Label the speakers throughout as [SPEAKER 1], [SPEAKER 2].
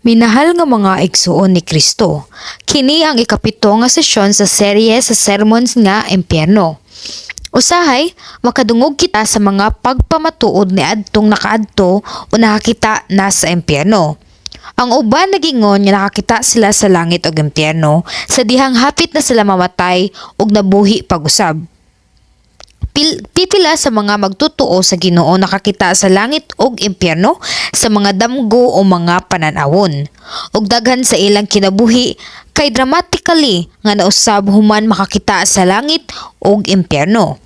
[SPEAKER 1] Minahal nga mga igsuon ni Kristo, kini ang ikapito nga sesyon sa serye sa sermons nga impyerno. Usahay, makadungog kita sa mga pagpamatuod ni adtong nakaadto o nakakita na sa impyerno. Ang uban nagingon nga nakakita sila sa langit o impyerno sa dihang hapit na sila mamatay ug nabuhi pag-usab. Pipila sa mga magtutuo sa Ginoo nakakita sa langit ug impyerno sa mga damgo o mga pananawon. Ug daghan sa ilang kinabuhi kay dramatically nga nausab human makakita sa langit ug impyerno.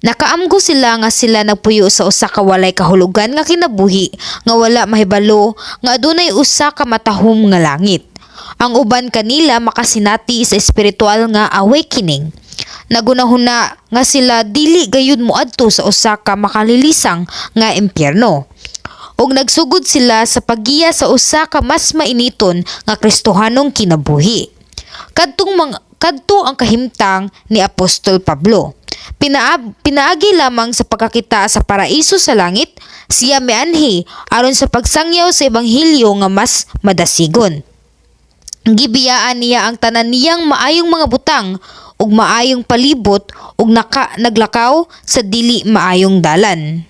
[SPEAKER 1] Nakaamgo sila nga sila nagpuyo sa usa ka walay kahulugan nga kinabuhi nga wala mahibalo nga adunay usa ka matahom nga langit. Ang uban kanila makasinati sa espiritual nga awakening. Nagunahuna nga sila dili gayud moadto sa usa ka makalilisang nga impyerno. Og nagsugod sila sa paggiya sa usa ka mas mainiton nga Kristohanong kinabuhi. Kadto ang kahimtang ni Apostol Pablo. Pinaagi lamang sa pagkakita sa paraiso sa langit, siya mianhi aron sa pagsangyaw sa ebanghelyo nga mas madasigon. Gibiyaan niya ang tanan niyang maayong mga butang ug maayong palibot ug naglakaw sa dili maayong dalan.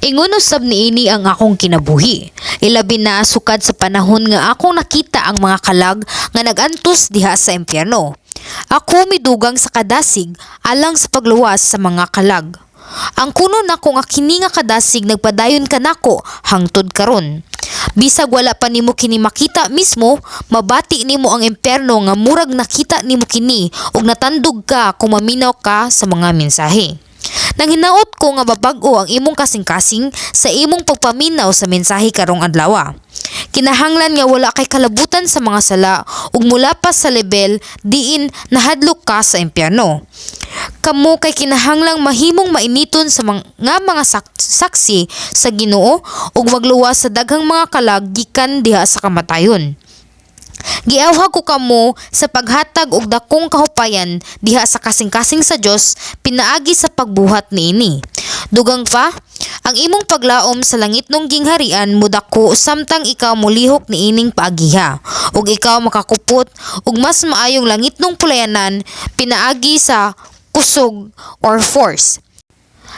[SPEAKER 1] Ingon usab niini ang akong kinabuhi. Ilabi na sukad sa panahon nga akong nakita ang mga kalag nga nagantos diha sa impyerno. Ako midugang sa kadasig alang sa pagluwas sa mga kalag. Ang kuno nako nga kini nga kadasig nagpadayon kanako hangtod karon. Bisag wala pa nimo kini makita mismo, mabati nimo ang impyerno nga murag nakita nimo kini ug natandog ka kung maminaw ka sa mga mensahe. Nanghinaot ko nga babag-o ang imong kasing-kasing sa imong pagpaminaw sa mensahe karong adlaw. Kinahanglan nga wala kay kalabutan sa mga sala ug mula pa sa level diin nahadlok ka sa impyerno. Kamo kay kinahanglang mahimong mainiton sa mga saksi sa Ginoo ug magluwas sa daghang mga kalag gikan diha sa kamatayon. Giawha ko kamo sa paghatag og dakong kahupayan diha sa kasing-kasing sa Dios pinaagi sa pagbuhat niini. Dugang pa, ang imong paglaom sa langitnong gingharian mudako samtang ikaw mulihok niining paagiha ug ikaw makakupot ug mas maayong langitnong pulayanan pinaagi sa kusog or force.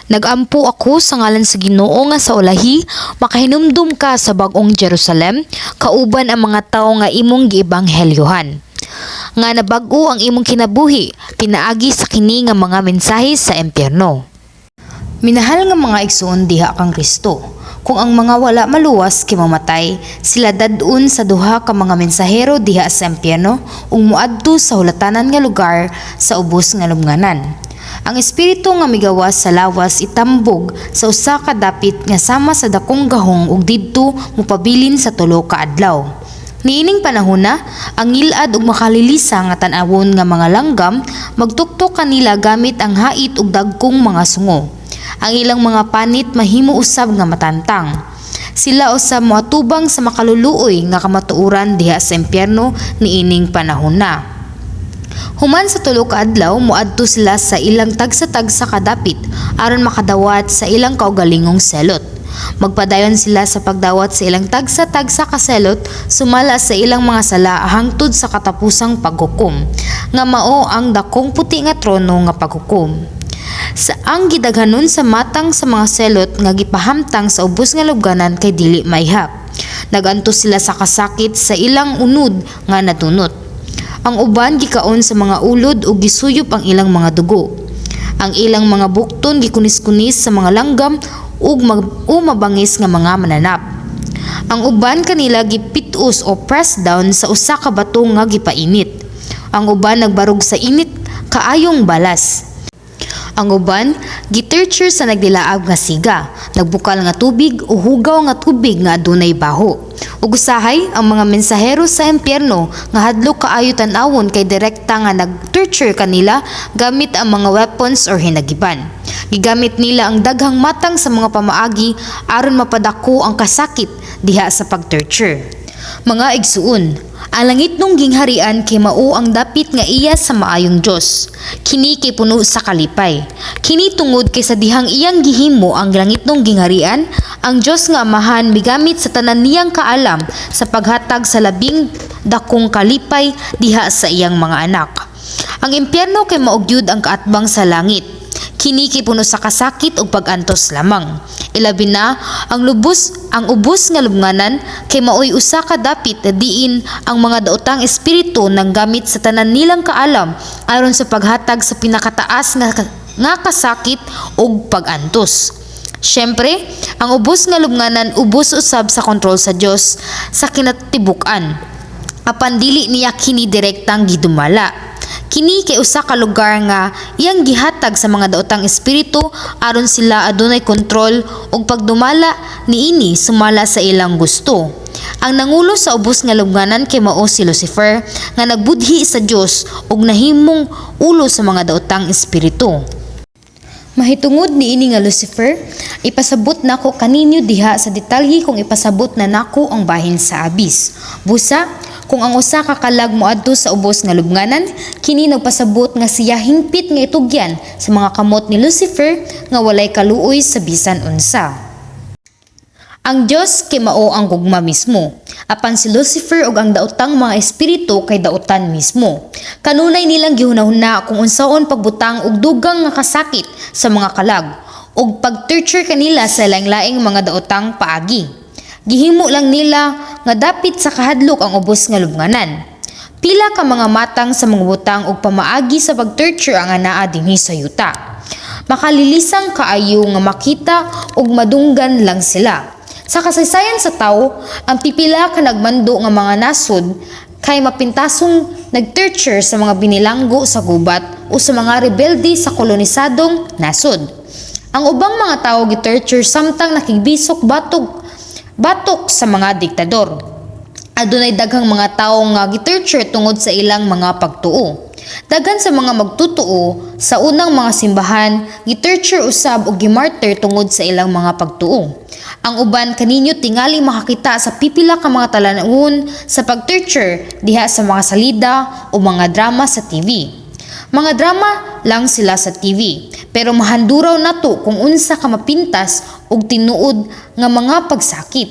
[SPEAKER 1] Nagampo ako sa ngalan sa Ginoo nga sa ulahi makahinumdum ka sa bag-ong Jerusalem kauban ang mga tawo nga imong giebanghelyohan. Nga nabag-o ang imong kinabuhi pinaagi sa kini nga mga mensahe sa impyerno. Minahal nga mga igsoon diha kang Kristo. Kung ang mga wala maluwas kay mamatay, sila dadun sa duha ka mga mensahero diha sa impyerno ug moadto sa hulatanan nga lugar sa ubos nga lubnganan. Ang espiritu nga migawas sa lawas itambog sa usa ka dapit nga sama sa dakong gahong ug didto mopabilin sa tulo ka adlaw. Niining panahona, ang ngilad ug makalilisa nga tan-awon nga mga langgam magtuktok kanila gamit ang hait ug dagkong mga sungo. Ang ilang mga panit mahimo usab nga matantang. Sila usab moatubang sa makaluluoy nga kamatuoran diha sa impyerno niining panahona. Human sa tulo ka adlaw moadto sila sa ilang tagsa-tagsa kadapit aron makadawat sa ilang kaugalingong selot. Magpadayon sila sa pagdawat sa ilang tagsa-tagsa ka selot sumala sa ilang mga sala hangtod sa katapusang paghukom nga mao ang dakong puti nga trono nga paghukom. Sa ang gidaghanon sa matang sa mga selot nga gipahamtang sa ubos nga lubganan kay dili maihap. Nagantos sila sa kasakit sa ilang unod nga natunot. Ang uban gikaon sa mga ulod ug gisuyop ang ilang mga dugo. Ang ilang mga bukton gikunis-kunis sa mga langgam ug mabangis nga mga mananap. Ang uban kanila gipitus o press down sa usa ka bato nga gipainit. Ang uban nagbarog sa init kaayong balas. Ang uban gitorture sa nagdilaab nga siga, nagbukal nga tubig o hugaw nga tubig nga adunay baho. Ug usahay ang mga mensahero sa impyerno nga hadlok kaayo tan-awon kay direkta nga nag-torture kanila gamit ang mga weapons or hinagiban. Gigamit nila ang daghang matang sa mga pamaagi aron mapadako ang kasakit diha sa pag-torture. Mga igsuon, ang langit nung gingharian kay mao ang dapit nga iya sa maayong Dios. Kini kay puno sa kalipay. Kini tungod kay sa dihang iyang gihimo ang langit nung gingharian, ang Dios nga Amahan migamit sa tanan niyang kaalam sa paghatag sa labing dakong kalipay diha sa iyang mga anak. Ang impyerno kay maugyud ang kaatbang sa langit. Kini kay puno sa kasakit ug pag-antos lamang. Ilabi na ang ubos nga lubnganan kay maoy usa ka dapit diin ang mga daotang espiritu nang gamit sa tanan nilang kaalam aron sa paghatag sa pinakataas nga kasakit ug pag-antos. Syempre, ang ubos nga lubnganan ubos usab sa kontrol sa Dios sa kinatibuk-an. Apan dili niya kini direktang gidumala. Kini kay usa ka lugar nga iyang gihatag sa mga daotang espiritu aron sila adunay kontrol ug pagdumala niini sumala sa ilang gusto. Ang nangulo sa ubos nga lubnganan kay mao si Lucifer nga nagbudhi sa Dios ug nahimong ulo sa mga daotang espiritu. Mahitungod niini nga Lucifer, ipasabot nako kaninyo diha sa detalye kung ipasabot na nako ang bahin sa abis. Busa, kung ang usa ka kalag moadto sa ubos nga lubnganan, kini nagpasabot nga siya hingpit nga itugyan sa mga kamot ni Lucifer nga walay kaluoy sa bisan unsa. Ang Dios kay mao ang gugma mismo, apan si Lucifer ug ang daotang mga espiritu kay daotan mismo. Kanunay nilang gihunahuna kung unsaon pagbutang og dugang nga kasakit sa mga kalag ug pag-torture kanila sa laing-laing mga daotang paagi. Gihimo lang nila nga dapit sa kahadlok ang ubos nga lubnganan. Pila ka mga matang sa mga butang ug pamaagi sa pag-torture ang anaa dinhi sa yuta. Makalilisang kaayo nga makita ug madunggan lang sila. Sa kasaysayan sa tawo, ang pipila ka nagmando nga mga nasod kay mapintasong nag-torture sa mga binilanggo sa gubat o sa mga rebelde sa kolonisadong nasod. Ang ubang mga tawo gi-torture samtang nakigbisok batok sa mga diktador. Adunay daghang mga tawo nga gi-torture tungod sa ilang mga pagtuo. Daghan sa mga magtutuo sa unang mga simbahan gi-torture usab o gimartyr tungod sa ilang mga pagtuo. Ang uban kaninyo tingali makakita sa pipila ka mga talanawon sa pag-torture diha sa mga salida o mga drama sa TV. Mga drama lang sila sa TV, pero mahanduraw nato kung unsa ka mapintas og tinuod nga mga pagsakit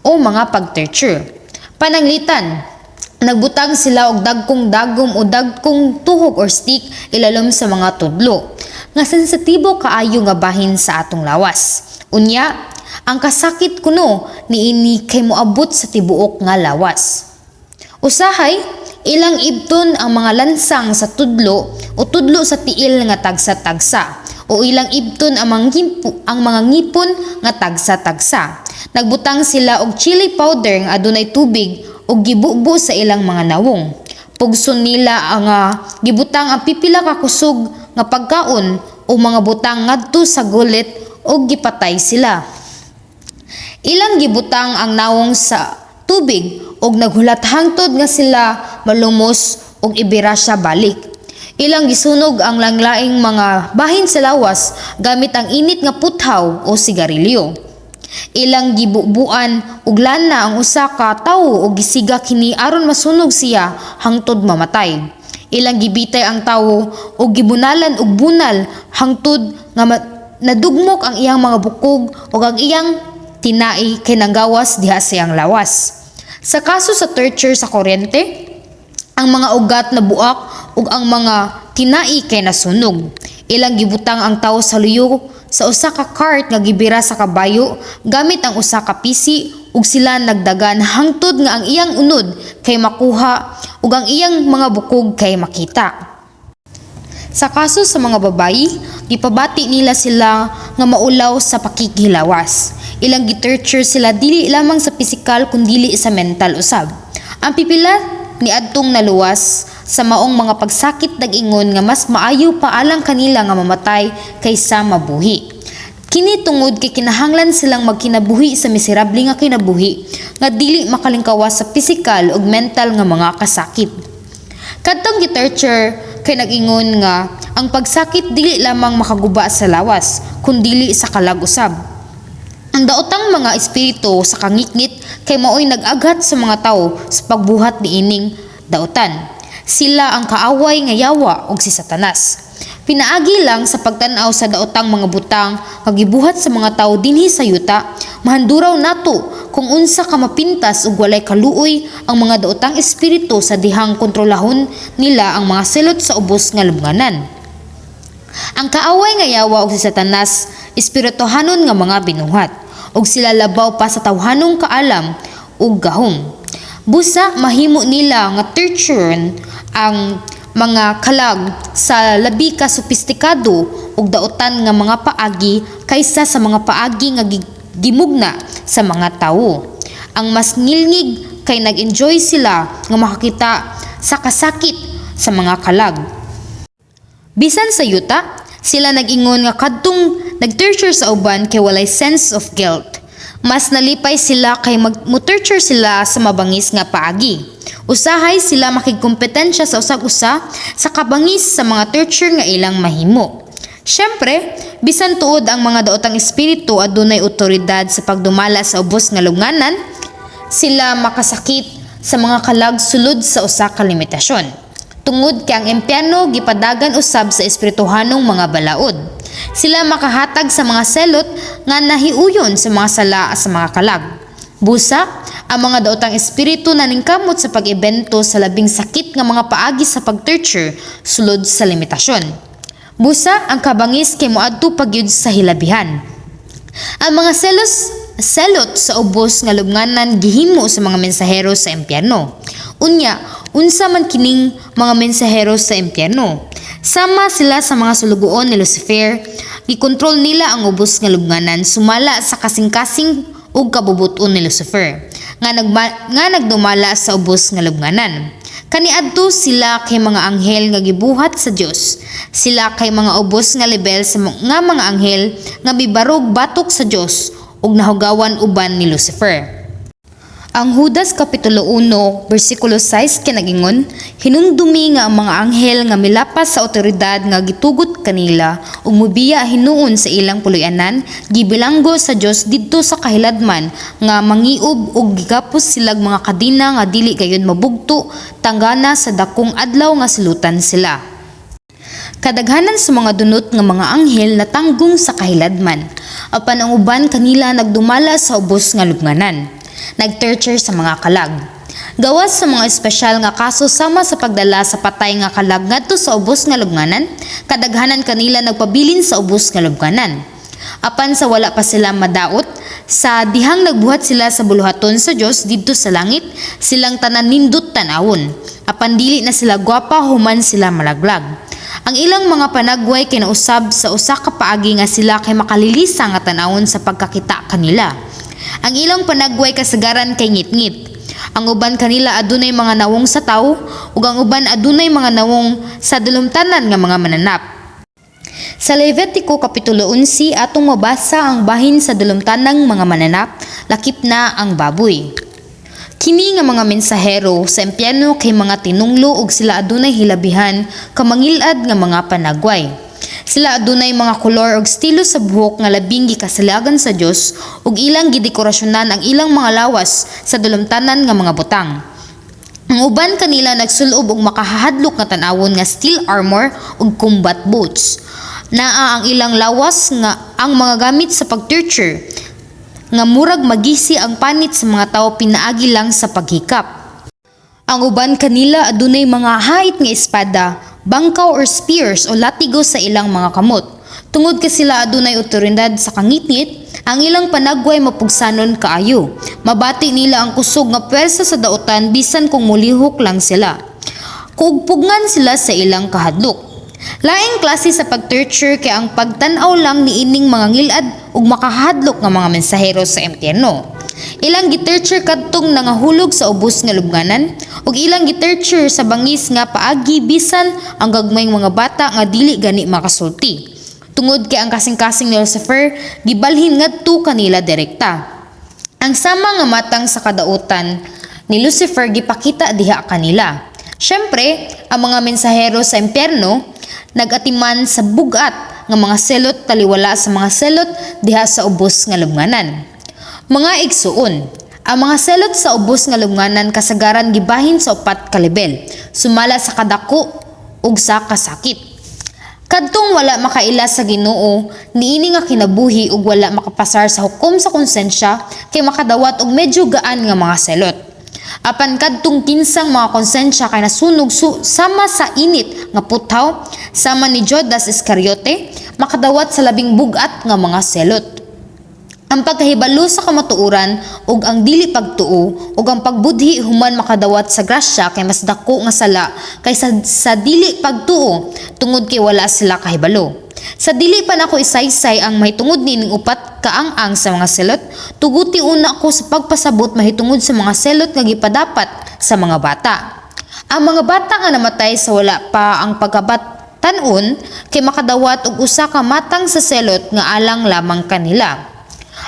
[SPEAKER 1] o mga pag-torture. Pananglitan, nagbutang sila og dagkong dagom o dagkong tuhog or stick ilalom sa mga tudlo nga sensitibo kaayo nga bahin sa atong lawas. Unya, ang kasakit kuno niini kay moabot sa tibuok nga lawas. Usahay, ilang ibton ang mga lansang sa tudlo o tudlo sa tiil nga tagsa-tagsa o ilang ibton ang mga ngipon nga tagsa-tagsa. Nagbutang sila og chili powder nga adunay tubig ug gibubo sa ilang mga nawong. Pugson nila ang gibutang ang pipila ka kusog nga pagkaon o mga butang ngadto sa gulit ug gipatay sila. Ilang gibutang ang nawong sa tubig ug naghulat hangtod nga sila malumos ug ibira siya balik. Ilang gisunog ang langlaing mga bahin sa lawas gamit ang init nga puthaw o sigarilyo. Ilang gibubuan ug lana ang usa ka tawo ug gisiga kini aron masunog siya hangtod mamatay. Ilang gibitay ang tawo ug gibunalan og bunal hangtod nga nadugmok ang iyang mga bukog ug ang iyang tinai kay nanggawas diha sa iyang lawas. Sa kaso sa torture sa kuryente, ang mga ugat na buak ug ang mga tinai kay nasunog. Ilang gibutang ang tawo sa luyo sa usa ka cart nga gibira sa kabayo gamit ang usa ka pisi ug sila nagdagan hangtod nga ang iyang unod kay makuha ug ang iyang mga bukog kay makita. Sa kaso sa mga babayi, gipabati nila sila nga maulaw sa pakikilawas. Ilang gitorture sila dili lamang sa pisikal kundi sa mental usab. Ang pipila ni adtong naluwas sa maong mga pagsakit nag-ingon nga mas maayo pa alang kanila nga mamatay kaysa mabuhi. Kini tungod kay kinahanglan silang magkinabuhi sa miserable nga kinabuhi nga dili makalingkawas sa pisikal ug mental nga mga kasakit. Kadtong gitorture kay nag-ingon nga ang pagsakit dili lamang makaguba sa lawas kundi sa kalag usab. Ang daotang mga espiritu sa kangitngit kay maoy nag-agat sa mga tawo sa pagbuhat niining daotan. Sila ang kaaway nga yawa ug si Satanas. Pinaagi lang sa pagtan-aw sa daotang mga butang nga gibuhat sa mga tawo dinhi sa yuta, mahanduraw nato kung unsa ka mapintas ug walay kaluoy ang mga daotang espiritu sa dihang kontrolahon nila ang mga selot sa ubos nga lubnganan. Ang kaaway nga yawa og si Satanas, espirituhanon nga mga binuhat, ug sila labaw pa sa tawhanong kaalam ug gahom. Busa mahimo nila nga torturen ang mga kalag sa labi ka sopistikado ug daotan nga mga paagi kaysa sa mga paagi nga gimugna sa mga tawo. Ang mas ngilngig kay nag-enjoy sila nga makakita sa kasakit sa mga kalag. Bisan sa yuta, sila nag-ingon nga kadtong nag-torture sa uban kay walay sense of guilt. Mas nalipay sila kay mag-torture sila sa mabangis nga paagi. Usahay sila makigkompetensya sa usag-usa sa kabangis sa mga torture nga ilang mahimo. Syempre, bisan tuod ang mga daotang espiritu adunay otoridad sa pagdumala sa ubos nga lubnganan, sila makasakit sa mga kalag sulod sa usa ka limitasyon. Tungod kay ang impyerno gipadagan usab sa espirituhanong mga balaod. Sila makahatag sa mga selot nga nahiuyon sa mga sala sa mga kalag. Busa, ang mga daotang espiritu naningkamot sa pag-ebento sa labing sakit nga mga paagi sa pag-torture sulod sa limitasyon. Busa, ang kabangis kay moadto pagyud sa hilabihan. Ang mga selot sa ubos nga lubnganan gihimo sa mga mensahero sa impyerno. Unya, unsa man kining mga mensahero sa impyerno? Sama sila sa mga sulugoon ni Lucifer, gikontrol nila ang ubos nga lubnganan sumala sa kasing-kasing ug kabubuton ni Lucifer nga nagdumala sa ubos nga lubnganan. Kaniadto sila kay mga anghel nga gibuhat sa Dios. Sila kay mga ubos nga level sa mga anghel nga bibarog batok sa Dios ug nahugawan uban ni Lucifer. Ang Judas Kapitulo 1, versikulo 6 kinagingon, hinumdumi nga ang mga anghel nga milapas sa otoridad nga gitugot kanila ug mubiya hinuon sa ilang puloy-anan, gibilanggo sa Dios didto sa kahiladman nga mangiub ug gigapos silag mga kadina nga dili gayud mabugto tanggana sa dakong adlaw nga silutan sila. Kadaghanan sa mga dunot nga mga anghel natanggong sa kahiladman, apan ang uban kanila nagdumala sa ubos nga lubnganan. Nag-torture sa mga kalag. Gawas sa mga espesyal nga kaso sama sa pagdala sa patay nga kalag ngadto sa ubos nga lubnganan, kadaghanan kanila nagpabilin sa ubos nga lubnganan. Apan sa wala pa sila madaot, sa dihang nagbuhat sila sa buluhaton sa Dios didto sa langit, silang tanan nindot tanawon. Apan dili na sila gwapa human sila malaglag. Ang ilang mga panagway kinausab sa usa ka paagi nga sila kay makalilisa nga tanawon sa pagkakita kanila. Ang ilang panagway kasagaran kay ngit-ngit. Ang uban kanila adunay mga nawong sa tawo ug ang uban adunay mga nawong sa dalumtanan nga mga mananap. Sa Levitico Kapitulo 11 atong mabasa ang bahin sa dalumtanang mga mananap, lakip na ang baboy. Kini nga mga mensahero sa impyerno kay mga tinunglo ug sila adunay hilabihan kamangilad nga mga panagway. Sila adunay mga kolor ug estilo sa buhok nga labing gikasilagan sa Dios ug ilang gidekorasyonan ang ilang mga lawas sa dalumtanan nga mga butang. Ang uban kanila nagsulob og makahadlok nga tan-awon nga steel armor ug combat boots. Naa ang ilang lawas nga ang mga gamit sa pag-torture nga murag magisi ang panit sa mga tawo pinaagi lang sa paghikap. Ang uban kanila adunay mga hait nga espada, bangkaw or spears o latigo sa ilang mga kamot. Tungod ka sila adunay otoridad sa kangitngit, ang ilang panagway mapugsanon kaayo. Mabati nila ang kusog nga pwersa sa daotan bisan kung mulihok lang sila. Kuugpugngan sila sa ilang kahadlok. Laing klase sa pag-torture kay ang pagtan-aw lang niining mga ngilad ug makahadlok nga mga mensahero sa impyerno. Ilang gi-torture kadtong nangahulog sa ubos nga lubnganan ug ilang gi-torture sa bangis nga paagi bisan ang gagmayng mga bata nga dili gani makasulti. Tungod kay ang kasing-kasing ni Lucifer gibalhin ngadto kanila direkta. Ang sama nga matang sa kadautan ni Lucifer gipakita diha kanila. Syempre, ang mga mensahero sa impyerno nagatiman sa bugat nga mga selot taliwala sa mga selot diha sa ubos nga lubnganan. Mga igsuon, ang mga selot sa ubos nga lubnganan kasagaran gibahin sa 4 ka level, sumala sa kadako ug sa kasakit. Kadtong wala makaila sa Ginoo, niini nga kinabuhi ug wala makapasar sa hukom sa konsensya kay makadawat og medyo gaan nga mga selot. Apan kadtong kinsang mga konsensya kay nasunog sama sa init nga putaw sama ni Judas Iscariote, makadawat sa labing bugat nga mga selot. Ang pagkahibalo sa kamatuoran ug ang dili pagtuo ug ang pagbudhi human makadawat sa grasya kay mas dako nga sala kaysa sa dili pagtuo tungod kay wala sila kahibalo. Sa dili pa nako isaysay ang mahitungod nining upat kaang-ang sa mga selot, tuguti una ko sa pagpasabot mahitungod sa mga selot nga gipadapat sa mga bata. Ang mga bata nga namatay sa wala pa ang pagkabatanon kay makadawat og usa ka matang sa selot nga alang lamang kanila.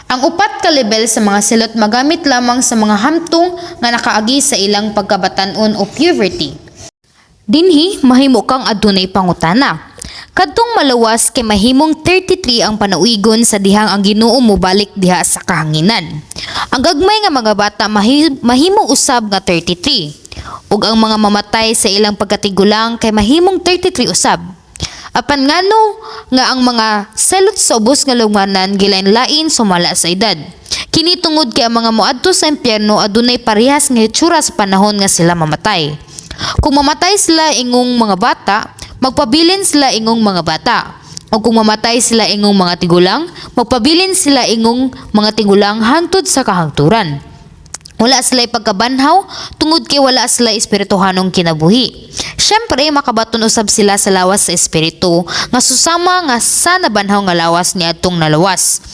[SPEAKER 1] Ang 4 ka level sa mga selot magamit lamang sa mga hamtong nga nakaagi sa ilang pagkabatanon o puberty. Dinhi mahimo kang adunay pangutana. Kadtong malawas kay mahimong 33 ang panauigon sa dihang ang Ginoo mobalik diha sa kahanginan. Ang gagmay nga mga bata mahimo usab nga 33 ug ang mga mamatay sa ilang pagkatigulang kay mahimong 33 usab. Apan ngano nga ang mga selot sa ubos nga lubnganan gilain-lain sumala sa edad. Kini tungod kay ang mga moadto sa impyerno adunay parehas nga hitsura sa panahon nga sila mamatay. Kung mamatay sila ingong mga bata, magpabilin sila ingong mga bata. O kung mamatay sila ingong mga tigulang, magpabilin sila ingong mga tigulang hangtod sa kahangturan. Wala sila pagkabanhaw tungod kay wala sila espirituhanong kinabuhi. Syempre makabaton usab sila sa lawas sa espiritu nga susama nga sa nabanhaw nga lawas niadtong nalawas.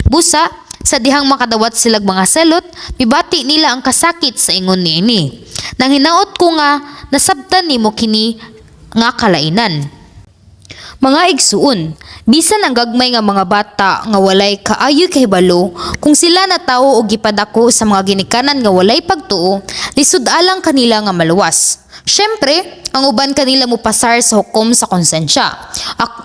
[SPEAKER 1] Busa sa dihang makadawat silag mga selot, mibati nila ang kasakit sa ingon niini. Nang hinaot ko nga nasabtan nimo kini nga kalainan. Mga igsuon, bisan ang gagmay nga mga bata nga walay kaayoy kahibalo, kung sila natawo og gipadako sa mga ginikanan nga walay pagtuo, lisud alang kanila nga maluwas. Syempre, ang uban kanila mo pasar sa hukom sa konsensya.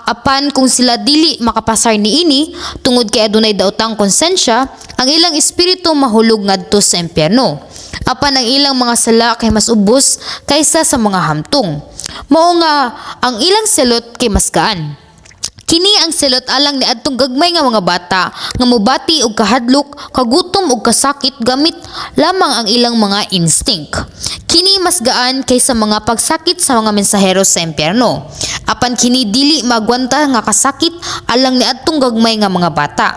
[SPEAKER 1] Apan kung sila dili makapasar niini tungod kay adunay daotang konsensya, ang ilang espiritu mahulog ngadto sa impyerno. Apan ang ilang mga sala kay mas ubos kaysa sa mga hamtong. Mao nga ang ilang selot kay mas gaan. Kini ang selot alang ni adtong gagmay nga mga bata nga mobati og kahadlok, kagutom ug kasakit gamit lamang ang ilang mga instinct. Kini mas gaan kaysa mga pagsakit sa mga mensahero sa impyerno. Apan kini dili magwanta nga kasakit alang ni adtong gagmay nga mga bata.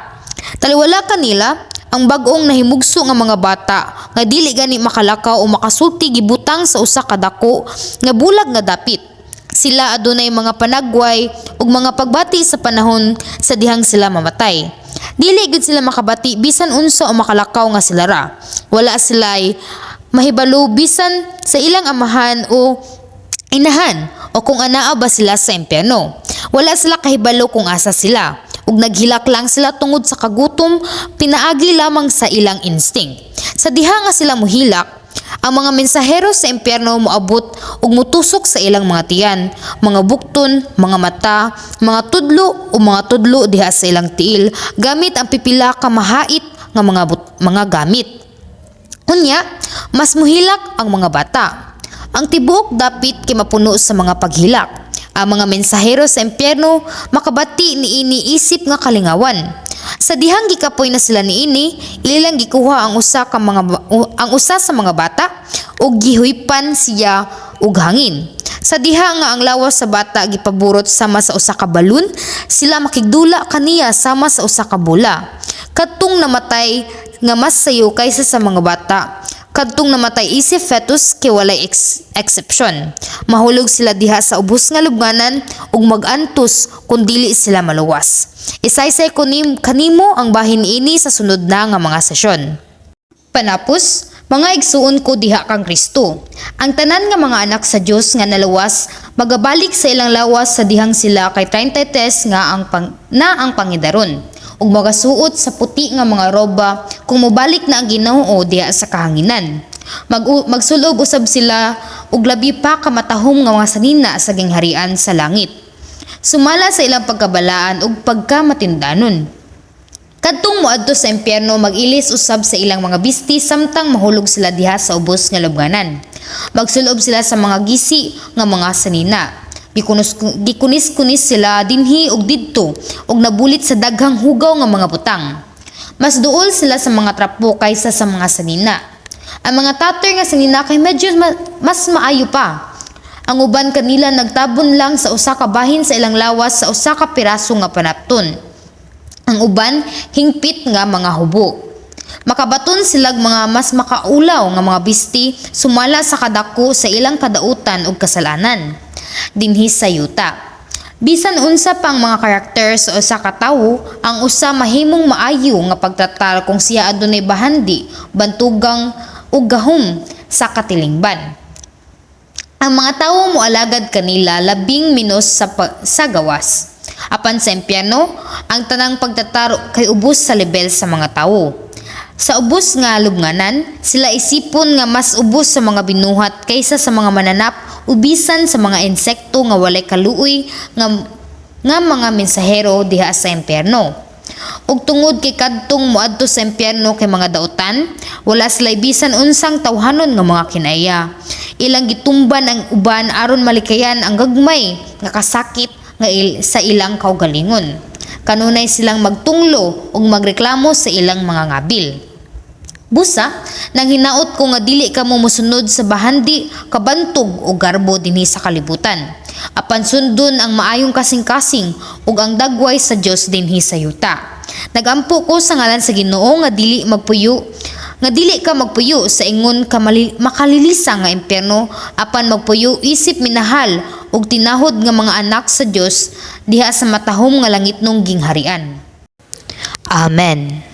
[SPEAKER 1] Taliwala kanila ang bag-ong nahimugso nga mga bata nga dili gani makalakaw o makasulti gibutang sa usa ka dako nga bulag nga dapit. Sila adunay mga panagway ug mga pagbati sa panahon sa dihang sila mamatay. Dili gid sila makabati bisan unsa o makalakaw nga sila ra. Wala sila'y mahibalo bisan sa ilang amahan o inahan o kung anaa ba sila sa impyerno. Wala sila kahibalo kung asa sila. Ug naghilak lang sila tungod sa kagutom, pinaagi lamang sa ilang instinct. Sa diha nga sila muhilak, ang mga mensahero sa impyerno moabot ug mutusok sa ilang mga tiyan, mga bukton, mga mata, mga tudlo o mga tudlo diha sa ilang tiil gamit ang pipila ka mahait nga mga gamit. Unya, mas muhilak ang mga bata. Ang tibuok dapit kay mapuno sa mga paghilak. Ang mga mensahero sa impyerno makabati niini isip nga kalingawan. Sa dihang gikapoy na sila niini, ililang gikuha ang usa sa mga bata ug gihuypan siya og hangin. Sa diha nga ang lawas sa bata gipaburot sama sa usa ka balon, sila makigdula kaniya sama sa usa ka bola. Kadtong namatay nga mas sayo kaysa sa mga bata. Kadtong namatay isip fetus kay walay exception. Mahulog sila diha sa ubos nga lubnganan ug mag-antos kun dili sila maluwas. Isaysay ko kanimo ang bahin ini sa sunod na nga mga sesyon. Panapos, mga igsuon ko diha kang Kristo. Ang tanan nga mga anak sa Dios nga naluwas magabalik sa ilang lawas sa dihang sila kay 33 nga ang pangidaron. Ug magasuot sa puti nga mga roba kung mobalik na ang Ginoo diha sa kahanginan. Magsulob usab sila og labi pa ka matahom nga mga sanina sa gingharian sa langit. Sumala sa ilang pagkabalaan ug pagkamatindanon. Kadtong moadto sa impyerno mag-ilis usab sa ilang mga bisti samtang mahulog sila diha sa ubos nga lubnganan. Magsulob sila sa mga gisi nga mga sanina. Gikunis-kunis sila dinhi ug didto ug nabulit sa daghang hugaw nga mga butang. Mas duol sila sa mga trapo kaysa sa mga sanina. Ang mga tatoy nga sanina kay medyo mas maayo pa. Ang uban kanila nagtabon lang sa usa ka bahin sa ilang lawas sa usa ka piraso nga panapton. Ang uban hingpit nga mga hubo. Makabaton silag mga mas makaulaw nga mga bisti sumala sa kadako sa ilang kadautan ug kasalanan dinhi sa yuta. Bisan unsa pang mga karakter sa usa ka tawo, ang usa mahimong maayo nga pagtratar kung siya adunay bahandi, bantugang ug gahom sa katilingban. Ang mga tawo moalagad kanila labing minos sa gawas. Apan sa impyerno, ang tanang pagtataro kay ubos sa level sa mga tawo. Sa ubos nga lubnganan, sila isipon nga mas ubos sa mga binuhat kaysa sa mga mananap ubisan sa mga insekto nga walay kaluoy nga mga mensahero diha sa impyerno. Ug tungod kay kadtong moadto sa impyerno kay mga dautan, wala sila bisan unsang tawhanon nga mga kinaya. Ilang gitumban ang uban aron malikayan ang gagmay nga kasakit nga sa ilang kaugalingon. Kanunay silang magtunglo ug magreklamo sa ilang mga ngabil. Busa, nang hinaot ko nga dili ka mo mosunod sa bahandi, kabantog o garbo dinhi sa kalibutan. Apan sundon ang maayong kasing-kasing ug ang dagway sa Dios dinhi sa yuta. Nagampo ko sa ngalan sa Ginoo nga dili ka magpuyo sa ingon ka makalilisa nga impyerno, apan magpuyo isip minahal ug tinahod nga mga anak sa Dios diha sa matahom nga langitnong gingharian. Amen.